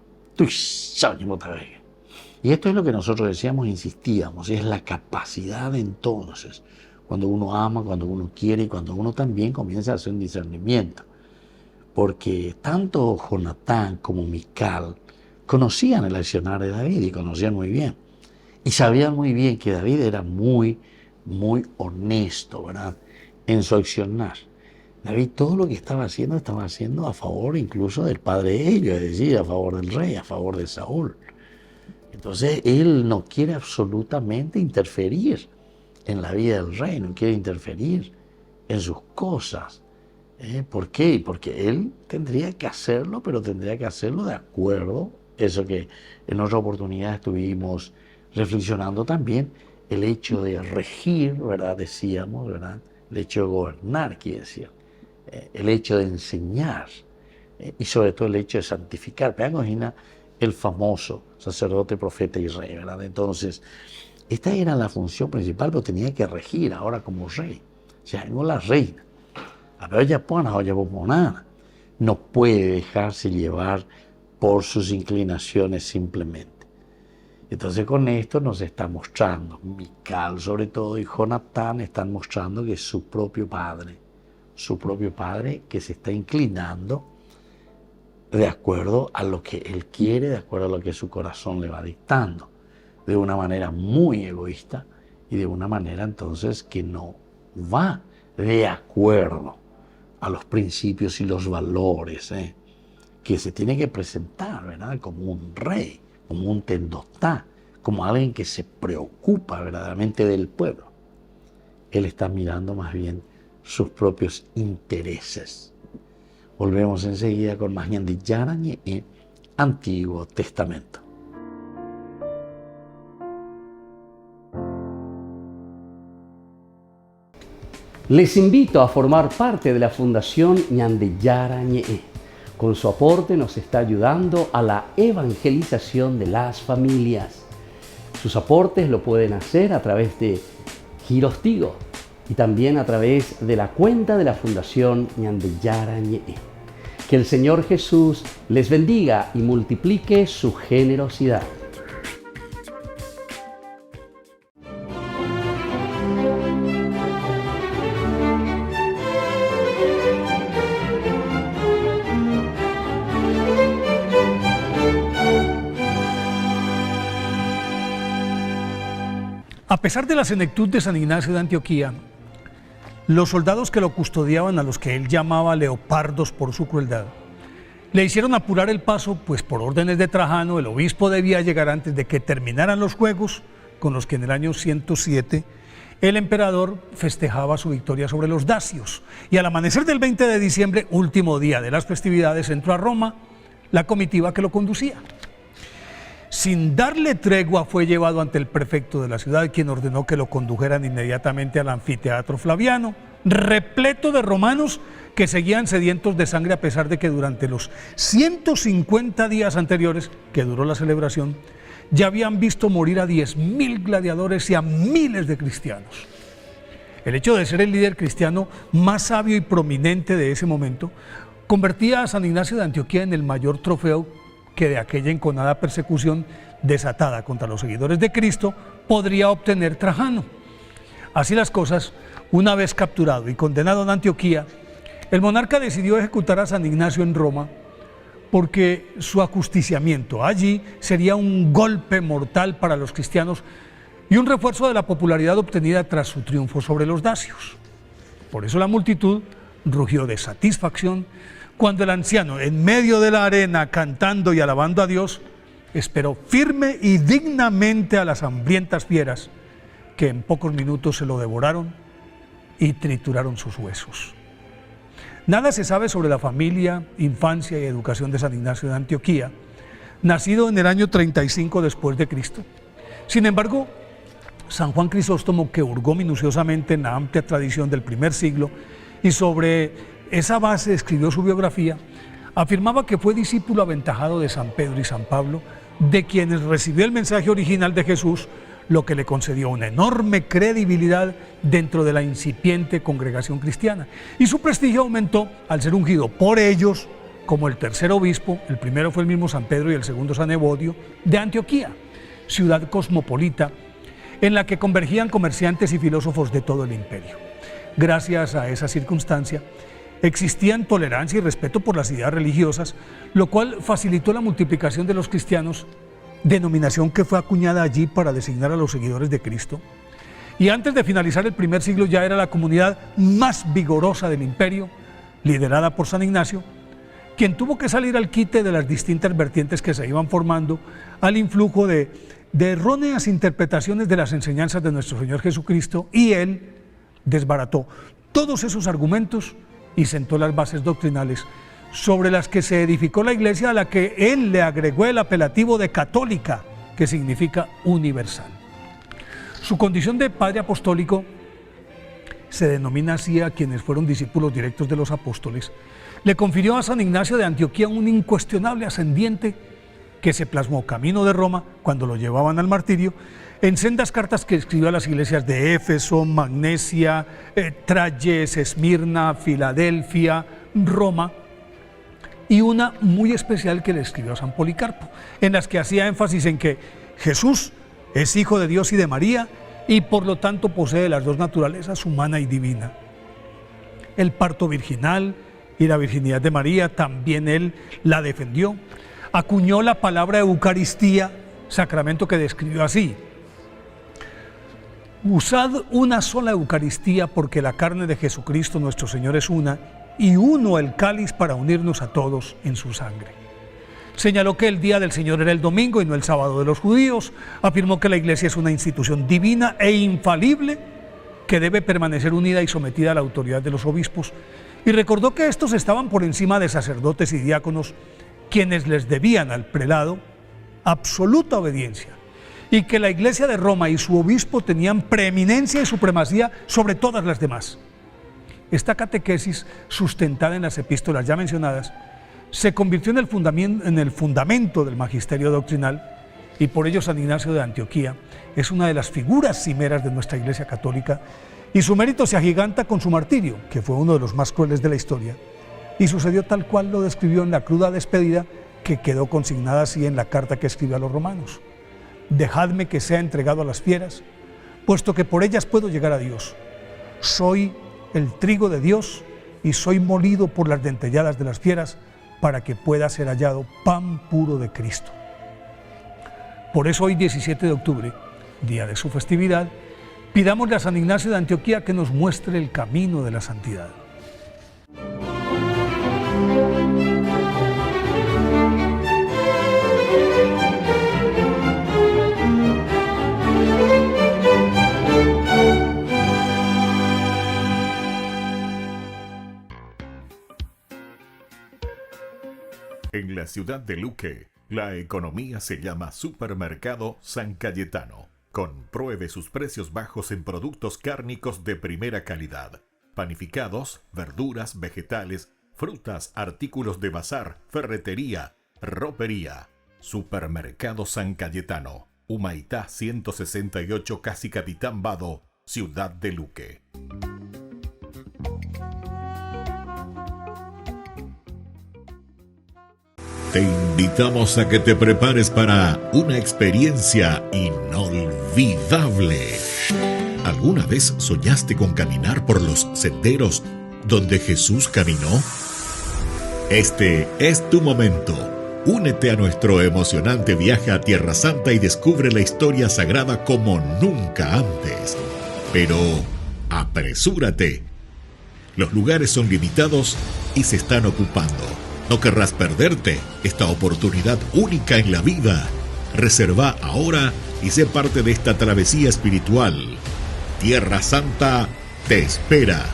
Y esto es lo que nosotros decíamos, insistíamos, es la capacidad entonces, cuando uno ama, cuando uno quiere y cuando uno también comienza a hacer un discernimiento. Porque tanto Jonatán como Mical conocían el accionar de David y conocían muy bien. Y sabían muy bien que David era muy honesto, ¿verdad?, en su accionar. David todo lo que estaba haciendo a favor incluso del padre de ellos, es decir, a favor del rey, a favor de Saúl. Entonces él no quiere absolutamente interferir en la vida del rey, no quiere interferir en sus cosas. ¿Por qué? Porque él tendría que hacerlo, pero tendría que hacerlo de acuerdo, eso que en otra oportunidad estuvimos reflexionando también, el hecho de regir, ¿verdad?, decíamos, ¿verdad?, el hecho de gobernar, quiere decir, el hecho de enseñar, y sobre todo el hecho de santificar. Imagina el famoso sacerdote, profeta y rey, ¿verdad? Entonces, esta era la función principal, pero tenía que regir ahora como rey. O sea, no la reina. A ver, ya nada. No puede dejarse llevar por sus inclinaciones simplemente. Entonces con esto nos está mostrando, Mical sobre todo y Jonatán están mostrando que su propio padre que se está inclinando de acuerdo a lo que él quiere, de acuerdo a lo que su corazón le va dictando, de una manera muy egoísta y de una manera entonces que no va de acuerdo a los principios y los valores que se tiene que presentar, ¿verdad?, como un rey, como un tendotá, como alguien que se preocupa verdaderamente del pueblo. Él está mirando más bien sus propios intereses. Volvemos enseguida con más Ñande Yarañe y Antiguo Testamento. Les invito a formar parte de la Fundación Ñande Yarañe. Con su aporte nos está ayudando a la evangelización de las familias. Sus aportes lo pueden hacer a través de Giros Tigo y también a través de la cuenta de la Fundación Ñande Yarañe. Que el Señor Jesús les bendiga y multiplique su generosidad. A pesar de la senectud de San Ignacio de Antioquía, los soldados que lo custodiaban, a los que él llamaba leopardos por su crueldad, le hicieron apurar el paso, pues por órdenes de Trajano el obispo debía llegar antes de que terminaran los juegos con los que en el año 107 el emperador festejaba su victoria sobre los dacios. Y al amanecer del 20 de diciembre, último día de las festividades, entró a Roma la comitiva que lo conducía. Sin darle tregua fue llevado ante el prefecto de la ciudad, quien ordenó que lo condujeran inmediatamente al anfiteatro Flaviano, repleto de romanos que seguían sedientos de sangre, a pesar de que durante los 150 días anteriores que duró la celebración ya habían visto morir a 10.000 gladiadores y a miles de cristianos. El hecho de ser el líder cristiano más sabio y prominente de ese momento convertía a San Ignacio de Antioquía en el mayor trofeo que de aquella enconada persecución desatada contra los seguidores de Cristo podría obtener Trajano. Así las cosas, una vez capturado y condenado en Antioquía, el monarca decidió ejecutar a San Ignacio en Roma, porque su ajusticiamiento allí sería un golpe mortal para los cristianos y un refuerzo de la popularidad obtenida tras su triunfo sobre los dacios. Por eso la multitud rugió de satisfacción cuando el anciano, en medio de la arena, cantando y alabando a Dios, esperó firme y dignamente a las hambrientas fieras que en pocos minutos se lo devoraron y trituraron sus huesos. Nada se sabe sobre la familia, infancia y educación de San Ignacio de Antioquía, nacido en el año 35 después de Cristo. Sin embargo, San Juan Crisóstomo, que hurgó minuciosamente en la amplia tradición del primer siglo y sobre esa base escribió su biografía, afirmaba que fue discípulo aventajado de San Pedro y San Pablo, de quienes recibió el mensaje original de Jesús, lo que le concedió una enorme credibilidad dentro de la incipiente congregación cristiana. Y su prestigio aumentó al ser ungido por ellos como el tercer obispo, el primero fue el mismo San Pedro y el segundo San Evodio, de Antioquía, ciudad cosmopolita en la que convergían comerciantes y filósofos de todo el imperio. Gracias a esa circunstancia, existían tolerancia y respeto por las ideas religiosas, lo cual facilitó la multiplicación de los cristianos, denominación que fue acuñada allí para designar a los seguidores de Cristo. Y antes de finalizar el primer siglo ya era la comunidad más vigorosa del imperio, liderada por San Ignacio, quien tuvo que salir al quite de las distintas vertientes que se iban formando al influjo de erróneas interpretaciones de las enseñanzas de nuestro Señor Jesucristo, y él desbarató todos esos argumentos y sentó las bases doctrinales sobre las que se edificó la Iglesia, a la que él le agregó el apelativo de católica, que significa universal. Su condición de padre apostólico se denomina así a quienes fueron discípulos directos de los apóstoles. Le confirió a San Ignacio de Antioquía un incuestionable ascendiente que se plasmó camino de Roma cuando lo llevaban al martirio, en sendas cartas que escribió a las iglesias de Éfeso, Magnesia, Trayes, Esmirna, Filadelfia, Roma, y una muy especial que le escribió a San Policarpo, en las que hacía énfasis en que Jesús es hijo de Dios y de María, y por lo tanto posee las dos naturalezas, humana y divina. El parto virginal y la virginidad de María también él la defendió. Acuñó la palabra Eucaristía, sacramento que describió así: usad una sola Eucaristía, porque la carne de Jesucristo nuestro Señor es una, y uno el cáliz para unirnos a todos en su sangre. Señaló que el día del Señor era el domingo y no el sábado de los judíos. Afirmó que la Iglesia es una institución divina e infalible que debe permanecer unida y sometida a la autoridad de los obispos, y recordó que estos estaban por encima de sacerdotes y diáconos, quienes les debían al prelado absoluta obediencia, y que la Iglesia de Roma y su obispo tenían preeminencia y supremacía sobre todas las demás. Esta catequesis, sustentada en las epístolas ya mencionadas, se convirtió en el fundamento del magisterio doctrinal, y por ello San Ignacio de Antioquía es una de las figuras cimeras de nuestra Iglesia católica, y su mérito se agiganta con su martirio, que fue uno de los más crueles de la historia, y sucedió tal cual lo describió en la cruda despedida, que quedó consignada así en la carta que escribió a los romanos: dejadme que sea entregado a las fieras, puesto que por ellas puedo llegar a Dios. Soy el trigo de Dios y soy molido por las dentelladas de las fieras, para que pueda ser hallado pan puro de Cristo. Por eso hoy, 17 de octubre, día de su festividad, pidámosle a San Ignacio de Antioquía que nos muestre el camino de la santidad. En la ciudad de Luque, la economía se llama Supermercado San Cayetano. Compruebe sus precios bajos en productos cárnicos de primera calidad: panificados, verduras, vegetales, frutas, artículos de bazar, ferretería, ropería. Supermercado San Cayetano, Humaitá 168, Casi Capitán Vado, ciudad de Luque. Te invitamos a que te prepares para una experiencia inolvidable. ¿Alguna vez soñaste con caminar por los senderos donde Jesús caminó? Este es tu momento. Únete a nuestro emocionante viaje a Tierra Santa y descubre la historia sagrada como nunca antes. Pero apresúrate. Los lugares son limitados y se están ocupando. No querrás perderte esta oportunidad única en la vida. Reserva ahora y sé parte de esta travesía espiritual. Tierra Santa te espera.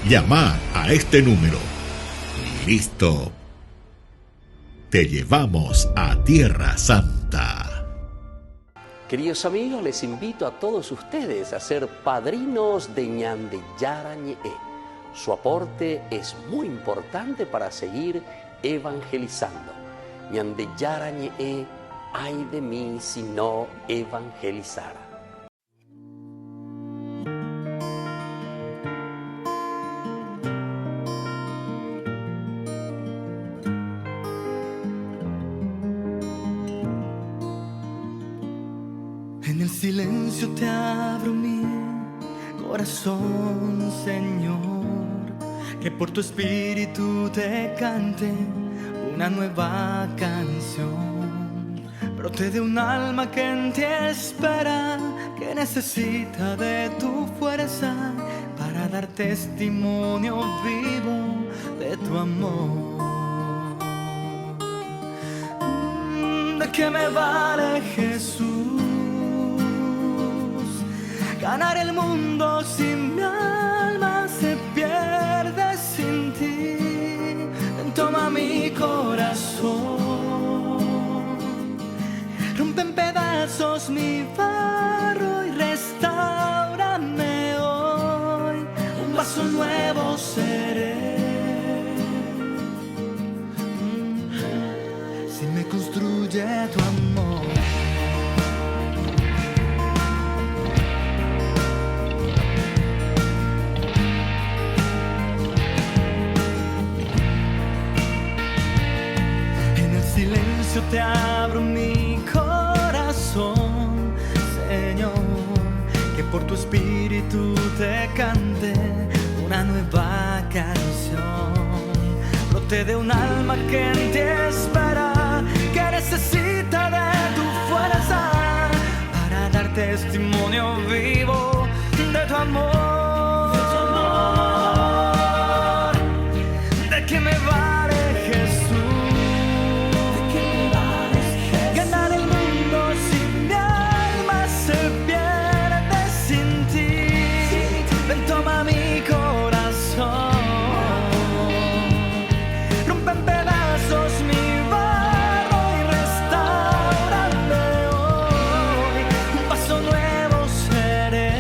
Llama a este número. Listo. Te llevamos a Tierra Santa. Queridos amigos, les invito a todos ustedes a ser padrinos de Ñande Yarañe. Su aporte es muy importante para seguir evangelizando. Ñande Yarañe, ay de mí si no evangelizara. silencio te abro mi corazón, Señor, que por tu espíritu te cante una nueva canción. Brote de un alma que en ti espera, que necesita de tu fuerza para dar testimonio vivo de tu amor. ¿De qué me vale, Jesús, ganar el mundo si mi alma se pierde sin ti? Toma mi corazón, rompe en pedazos mi barro y restáurame hoy. Un vaso nuevo seré si me construye tu amor. Silencio te abro mi corazón, Señor, que por tu espíritu te cante una nueva canción. Brote de un alma que en ti espera, que necesita de tu fuerza para dar testimonio vivo de tu amor. ¿De qué me vale, Jesús, ganar el mundo si mi alma se pierde sin ti? Ven, toma mi corazón, rompe en pedazos mi barro y restáurame hoy. Un paso nuevo seré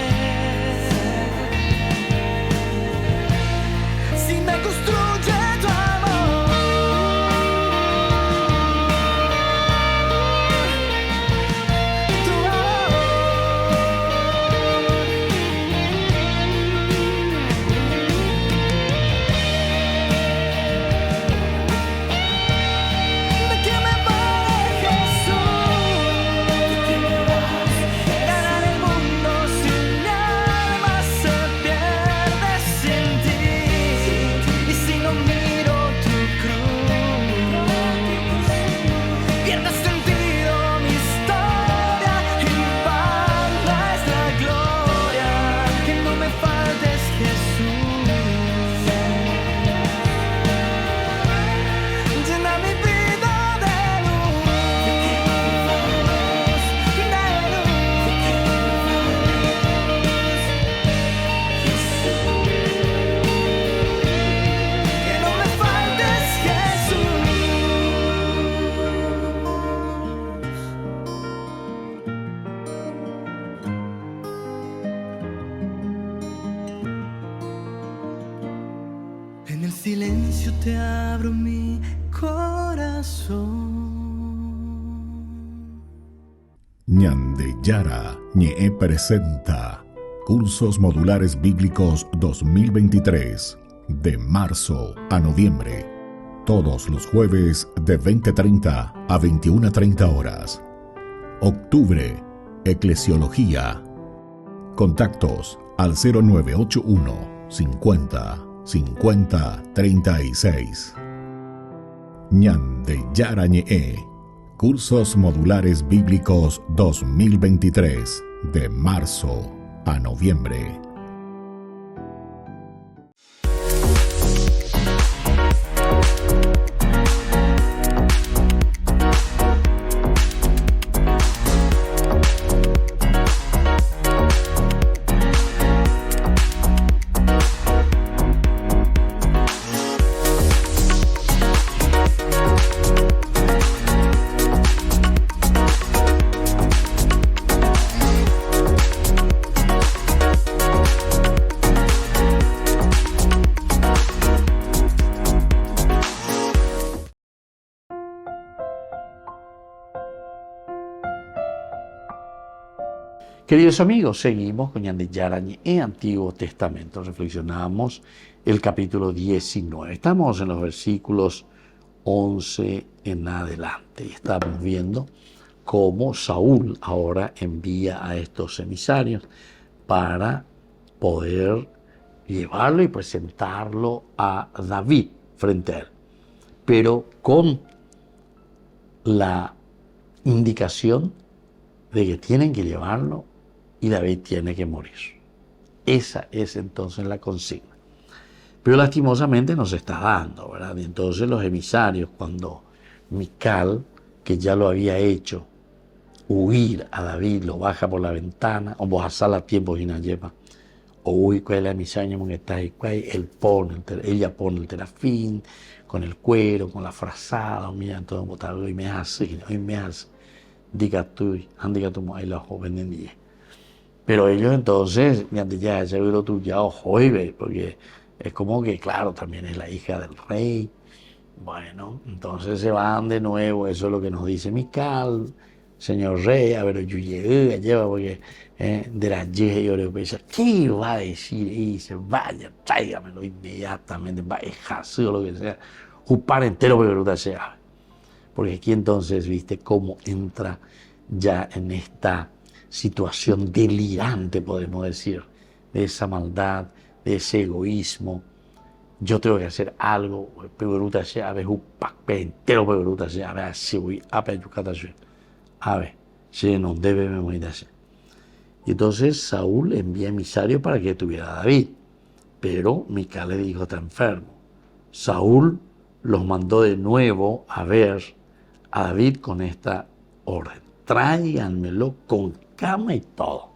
si me construye tu amor. ¿De qué me vale, Jesús, ganar el mundo si mi alma se pierde sin ti? Y si no miro tu cruz, pierde sentido mi historia y vana es la gloria. Que no me faltes, Jesús, llena mi vida de luz, que no me faltes, Jesús. En el silencio te abro mi corazón. Ñande Yara Ñe presenta Cursos Modulares Bíblicos 2023, de marzo a noviembre, todos los jueves de 20:30 a 21:30 horas. Octubre, Eclesiología. Contactos al 0981 50 50 36. Ñande Yara Ñe, Cursos Modulares Bíblicos 2023, de marzo a noviembre. Queridos amigos, seguimos con Ñande Yara Ñe, Antiguo Testamento. Reflexionamos el capítulo 19. Estamos en los versículos 11 en adelante y estamos viendo cómo Saúl ahora envía a estos emisarios para poder llevarlo y presentarlo a David frente a él, pero con la indicación de que tienen que llevarlo y David tiene que morir. Esa es entonces la consigna. Pero lastimosamente no se está dando, ¿verdad? Y entonces los emisarios, cuando Mical, que ya lo había hecho, huir a David, lo baja por la ventana, o bozar a tiempo y no lleva, o huir con el emisario que está ahí, ella pone el terafín, con el cuero, con la frazada, mira, todo botado, y me hace, diga tú, ahí la joven de mí. Pero ellos entonces, ya se vieron tú ya, porque es como que, claro, también es la hija del rey. Bueno, entonces se van de nuevo, eso es lo que nos dice Mical, señor rey, a ver, yo lleva, porque de la yeja yo le pensé, ¿qué va a decir? Y dice, vaya, tráigamelo inmediatamente, va a dejarse o lo que sea, un par entero, pero sea. Porque aquí entonces, viste cómo entra ya en esta situación delirante, podemos decir, de esa maldad, de ese egoísmo. Yo tengo que hacer algo, pero sea, a ver, un papel entero, pero sea, a ver, si voy a pedir a ver, si no debe me voy a hacer. Y entonces Saúl envía emisario para que tuviera a David, pero Mical le dijo, está enfermo. Saúl los mandó de nuevo a ver a David con esta orden: tráiganmelo con cama y todo,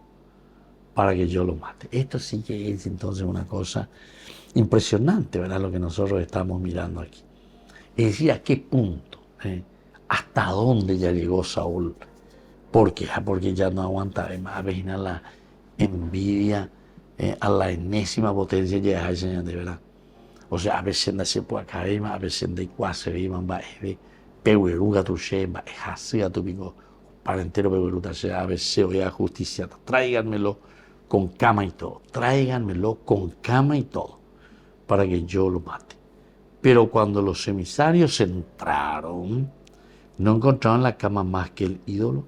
para que yo lo mate. Esto sí que es entonces una cosa impresionante, ¿verdad? Lo que nosotros estamos mirando aquí. Es decir, ¿a qué punto? ¿Hasta dónde ya llegó Saúl? ¿Por qué? Porque ya no aguantaba más. A la envidia, a la enésima potencia ya hay, señor, de verdad. O sea, a veces se puede caer, a veces de cuase vivan, va a ver, pegueruga tu che, va a hacer tu pico, para entero pegueruga, a veces voy a justicia, tráiganmelo con cama y todo, tráiganmelo con cama y todo, para que yo lo mate. Pero cuando los emisarios entraron, no encontraron la cama más que el ídolo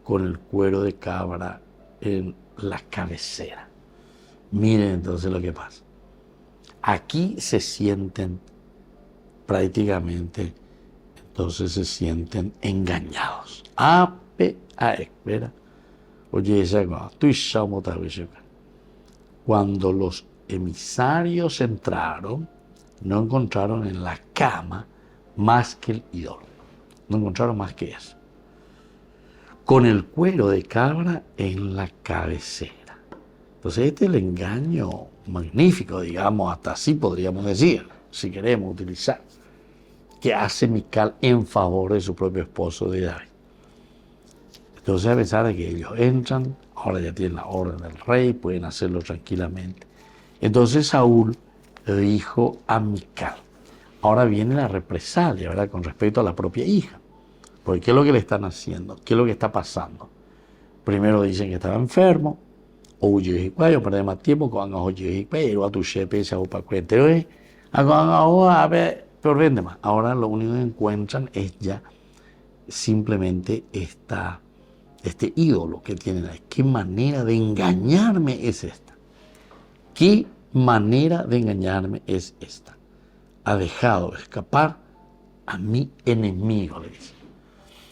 con el cuero de cabra en la cabecera. Miren entonces lo que pasa. Aquí se sienten prácticamente, entonces se sienten engañados. Espera. Oye, cuando los emisarios entraron, no encontraron en la cama más que el ídolo. No encontraron más que eso. Con el cuero de cabra en la cabecera. Entonces este es el engaño magnífico, digamos, hasta así podríamos decir, si queremos utilizar, que hace Mical en favor de su propio esposo de David. Entonces, a pesar de que ellos entran, ahora ya tienen la orden del rey, pueden hacerlo tranquilamente. Entonces Saúl le dijo a Mical, ahora viene la represalia, ¿verdad?, con respecto a la propia hija. Porque ¿qué es lo que le están haciendo? ¿Qué es lo que está pasando? Primero dicen que estaba enfermo, o yo perdí más tiempo con pero a tu chepe se para cuente, a ver, pero vende más. Ahora lo único que encuentran es ya simplemente este ídolo que tienen ahí. ¿Qué manera de engañarme es esta? ¿Qué manera de engañarme es esta? Ha dejado escapar a mi enemigo, le dice.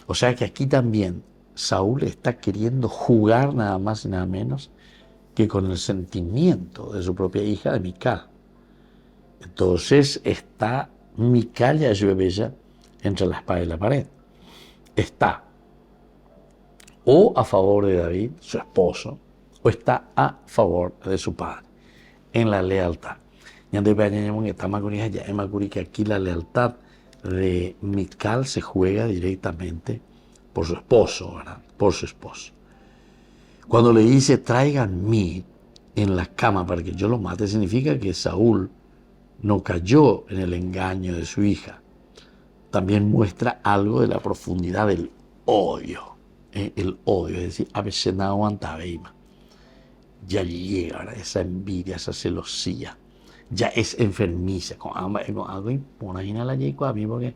O sea que aquí también Saúl está queriendo jugar nada más y nada menos que con el sentimiento de su propia hija, de Mical. Entonces está Mical y Ayubella entre la espada y la pared. Está o a favor de David, su esposo, o está a favor de su padre, en la lealtad. Y que aquí la lealtad de Mical se juega directamente por su esposo, ¿verdad? Por su esposo. Cuando le dice, tráiganme en la cama para que yo lo mate, significa que Saúl no cayó en el engaño de su hija. También muestra algo de la profundidad del odio. El odio, es decir, a veces no aguantaba. Ya llega, ¿verdad?, esa envidia, esa celosía. Ya es enfermiza. Con algo imagina la llego a mí porque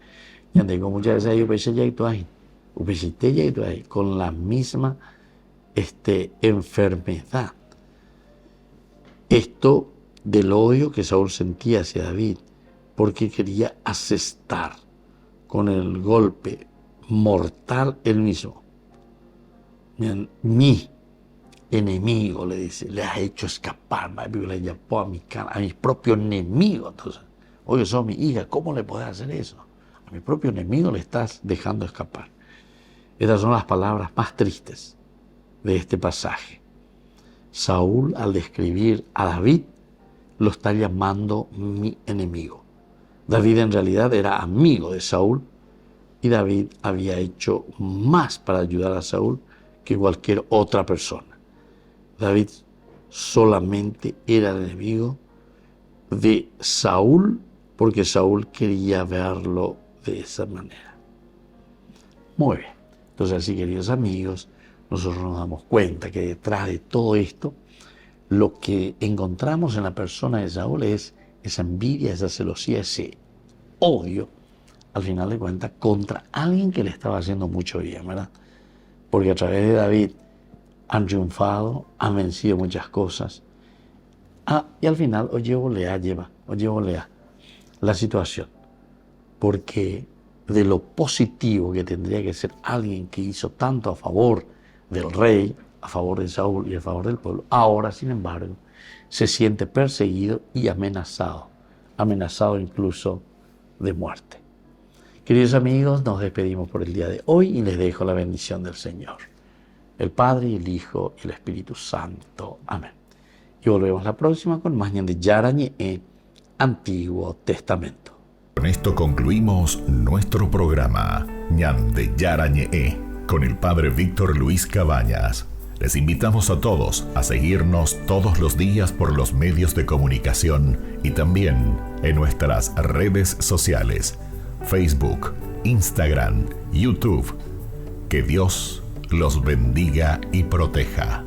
ya tengo muchas veces yo pensé ya y tú ahí. con la misma enfermedad. Esto del odio que Saúl sentía hacia David, porque quería asestar con el golpe mortal él mismo. Mi enemigo, le dice, le has hecho escapar, le llamó a mi propio enemigo. Entonces, oye, sos mi hija, ¿cómo le podés hacer eso? A mi propio enemigo le estás dejando escapar. Estas son las palabras más tristes de este pasaje. Saúl, al describir a David, lo está llamando mi enemigo. David en realidad era amigo de Saúl y David había hecho más para ayudar a Saúl que cualquier otra persona. David solamente era el enemigo de Saúl porque Saúl quería verlo de esa manera. Muy bien. Entonces, así, queridos amigos, nosotros nos damos cuenta que detrás de todo esto, lo que encontramos en la persona de Saúl es esa envidia, esa celosía, ese odio, al final de cuentas, contra alguien que le estaba haciendo mucho bien, ¿verdad? Porque a través de David han triunfado, han vencido muchas cosas. Y al final, oye, volea la situación. Porque de lo positivo que tendría que ser alguien que hizo tanto a favor del rey, a favor de Saúl y a favor del pueblo, ahora, sin embargo, se siente perseguido y amenazado incluso de muerte. Queridos amigos, nos despedimos por el día de hoy y les dejo la bendición del Señor, el Padre, y el Hijo y el Espíritu Santo. Amén. Y volvemos la próxima con más Ñan de Yarañe, Antiguo Testamento. Con esto concluimos nuestro programa Ñan de Yarañe con el Padre Víctor Luis Cabañas. Les invitamos a todos a seguirnos todos los días por los medios de comunicación y también en nuestras redes sociales, Facebook, Instagram, YouTube. Que Dios los bendiga y proteja.